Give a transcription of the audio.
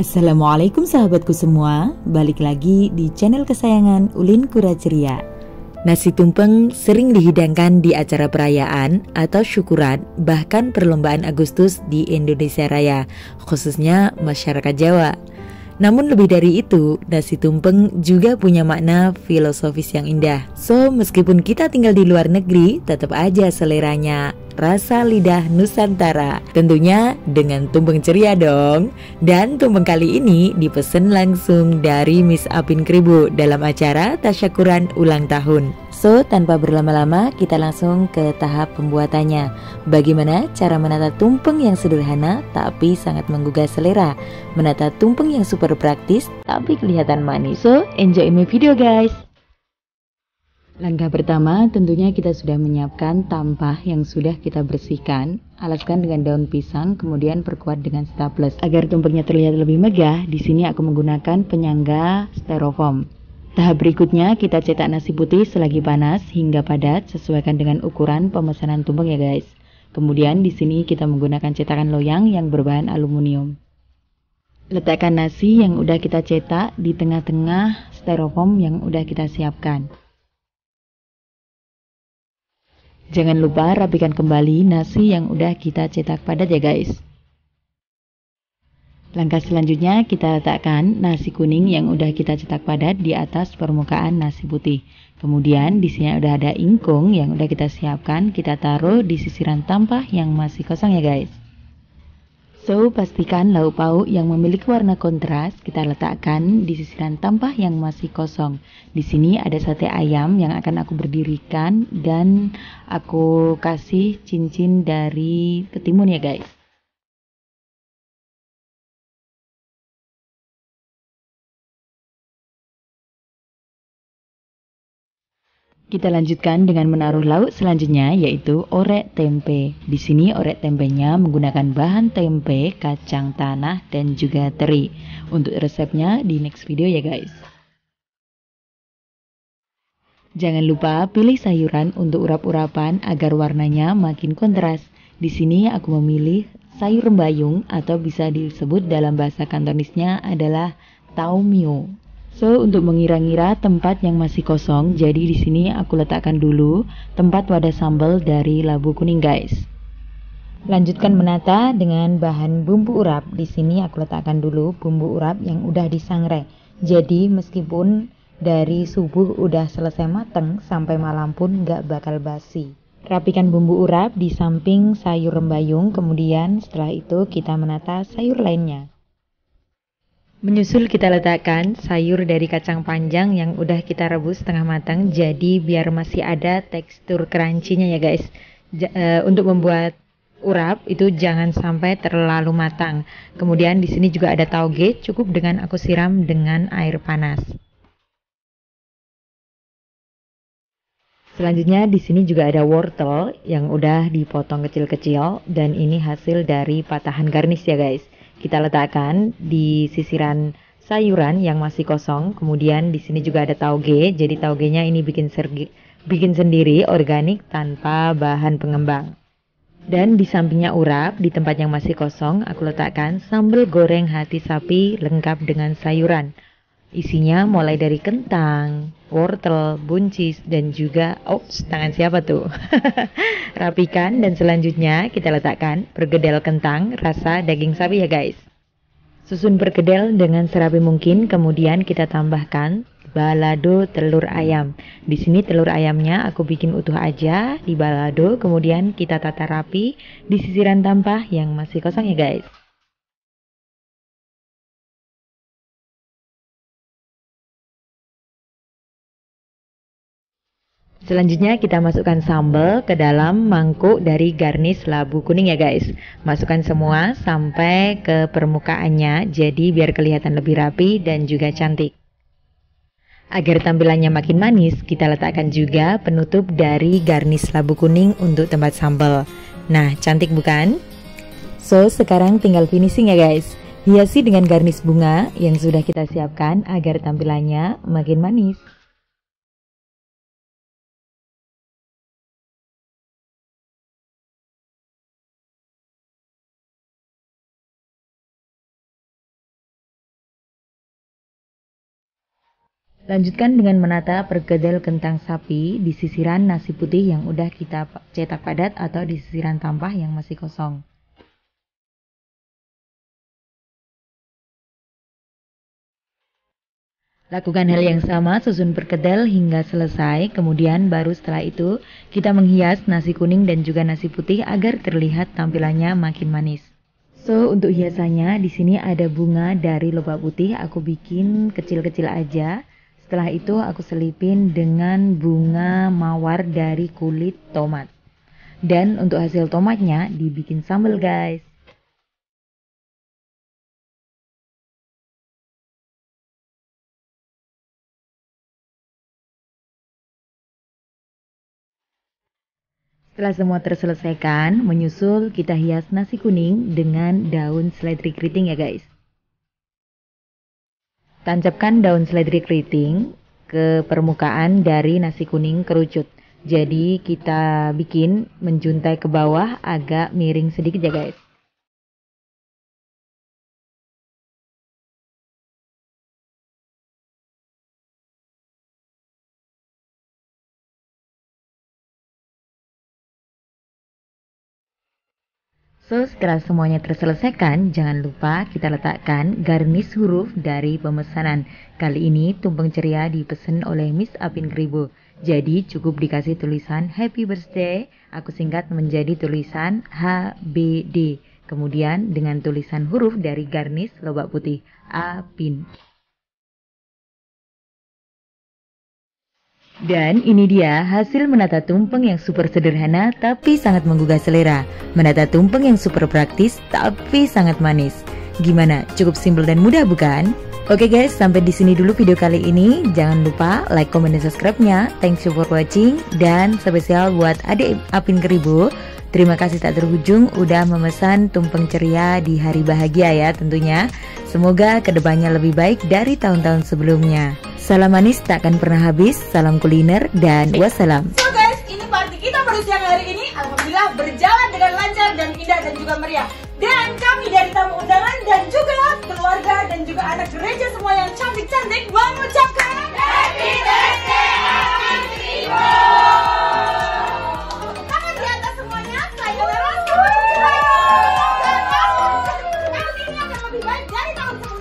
Assalamualaikum sahabatku semua, balik lagi di channel kesayangan Ulin Kura Ceria. Nasi tumpeng sering dihidangkan di acara perayaan atau syukuran, bahkan perlombaan Agustus di Indonesia Raya, khususnya masyarakat Jawa. Namun lebih dari itu, nasi tumpeng juga punya makna filosofis yang indah. So, meskipun kita tinggal di luar negeri, tetap aja seleranya rasa lidah Nusantara. Tentunya dengan tumpeng ceria dong. Dan tumpeng kali ini dipesan langsung dari Miss Apin Kribo dalam acara tasyakuran ulang tahun. So, tanpa berlama-lama kita langsung ke tahap pembuatannya. Bagaimana cara menata tumpeng yang sederhana tapi sangat menggugah selera. Menata tumpeng yang super praktis tapi kelihatan manis. So, enjoy my video guys. Langkah pertama tentunya kita sudah menyiapkan tampah yang sudah kita bersihkan. Alaskan dengan daun pisang, kemudian perkuat dengan staples. Agar tumpengnya terlihat lebih megah, di sini aku menggunakan penyangga styrofoam. Tahap berikutnya kita cetak nasi putih selagi panas hingga padat sesuaikan dengan ukuran pemesanan tumpeng ya guys. Kemudian di sini kita menggunakan cetakan loyang yang berbahan aluminium. Letakkan nasi yang udah kita cetak di tengah-tengah styrofoam yang udah kita siapkan. Jangan lupa rapikan kembali nasi yang udah kita cetak padat ya guys. Langkah selanjutnya kita letakkan nasi kuning yang udah kita cetak padat di atas permukaan nasi putih. Kemudian di sini udah ada ingkung yang udah kita siapkan, kita taruh di sisiran tampah yang masih kosong ya guys. So, pastikan lauk pauk yang memiliki warna kontras kita letakkan di sisiran tampah yang masih kosong. Di sini ada sate ayam yang akan aku berdirikan dan aku kasih cincin dari ketimun ya guys. Kita lanjutkan dengan menaruh lauk selanjutnya yaitu orek tempe. Di sini orek tempenya menggunakan bahan tempe, kacang tanah dan juga teri. Untuk resepnya di next video ya guys. Jangan lupa pilih sayuran untuk urap-urapan agar warnanya makin kontras. Di sini aku memilih sayur rembayung atau bisa disebut dalam bahasa Kantonisnya adalah taumio. So, untuk mengira-ngira tempat yang masih kosong, jadi di sini aku letakkan dulu tempat wadah sambal dari labu kuning guys. Lanjutkan menata dengan bahan bumbu urap. Di sini aku letakkan dulu bumbu urap yang udah disangrai. Jadi meskipun dari subuh udah selesai mateng sampai malam pun gak bakal basi. Rapikan bumbu urap di samping sayur rembayung, kemudian setelah itu kita menata sayur lainnya. Menyusul kita letakkan sayur dari kacang panjang yang udah kita rebus setengah matang, jadi biar masih ada tekstur crunchy-nya ya guys. Untuk membuat urap itu jangan sampai terlalu matang. Kemudian di sini juga ada tauge, cukup dengan aku siram dengan air panas. Selanjutnya di sini juga ada wortel yang udah dipotong kecil-kecil dan ini hasil dari patahan garnish ya guys. Kita letakkan di sisiran sayuran yang masih kosong. Kemudian di sini juga ada tauge. Jadi taugenya ini bikin sendiri organik tanpa bahan pengembang. Dan di sampingnya urap, di tempat yang masih kosong, aku letakkan sambal goreng hati sapi lengkap dengan sayuran. Isinya mulai dari kentang, wortel, buncis, dan juga tangan siapa tuh? Rapikan dan selanjutnya kita letakkan perkedel kentang rasa daging sapi ya guys. Susun perkedel dengan serapi mungkin, kemudian kita tambahkan balado telur ayam. Di sini telur ayamnya aku bikin utuh aja di balado, kemudian kita tata rapi di sisiran tampah yang masih kosong ya guys. Selanjutnya kita masukkan sambal ke dalam mangkuk dari garnish labu kuning ya guys. Masukkan semua sampai ke permukaannya, jadi biar kelihatan lebih rapi dan juga cantik. Agar tampilannya makin manis, kita letakkan juga penutup dari garnish labu kuning untuk tempat sambal. Nah, cantik bukan? So, sekarang tinggal finishing ya guys. Hiasi dengan garnish bunga yang sudah kita siapkan agar tampilannya makin manis. Lanjutkan dengan menata perkedel kentang sapi di sisiran nasi putih yang udah kita cetak padat atau di sisiran tampah yang masih kosong. Lakukan hal yang sama, susun perkedel hingga selesai, kemudian baru setelah itu kita menghias nasi kuning dan juga nasi putih agar terlihat tampilannya makin manis. So, untuk hiasannya di sini ada bunga dari lobak putih, aku bikin kecil-kecil aja. Setelah itu aku selipin dengan bunga mawar dari kulit tomat. Dan untuk hasil tomatnya dibikin sambal, guys. Setelah semua terselesaikan, menyusul kita hias nasi kuning dengan daun seledri keriting ya guys. Tancapkan daun seledri keriting ke permukaan dari nasi kuning kerucut. Jadi kita bikin menjuntai ke bawah agak miring sedikit ya guys. So, setelah semuanya terselesaikan, jangan lupa kita letakkan garnish huruf dari pemesanan. Kali ini tumpeng ceria dipesan oleh Miss Apin Kribo. Jadi cukup dikasih tulisan Happy Birthday, aku singkat menjadi tulisan HBD. Kemudian dengan tulisan huruf dari garnish lobak putih, Apin. Dan ini dia hasil menata tumpeng yang super sederhana tapi sangat menggugah selera. Menata tumpeng yang super praktis tapi sangat manis. Gimana? Cukup simpel dan mudah bukan? Oke guys, sampai di sini dulu video kali ini. Jangan lupa like, comment, dan subscribe-nya. Thanks you for watching. Dan spesial buat adik Apin Kribo. Terima kasih tak terhujung udah memesan tumpeng ceria di hari bahagia ya tentunya. Semoga kedepannya lebih baik dari tahun-tahun sebelumnya. Salam manis tak akan pernah habis, salam kuliner, dan wassalam. So guys, ini party kita pada siang hari ini alhamdulillah berjalan dengan lancar dan indah dan juga meriah. Dan kami dari tamu undangan dan juga keluarga dan juga anak gereja semua yang cantik-cantik mengucapkan Happy Birthday Apin Kribo. Tangan di atas semuanya, saya merah. Dan tahun ini akan lebih baik dari tahun sebelumnya.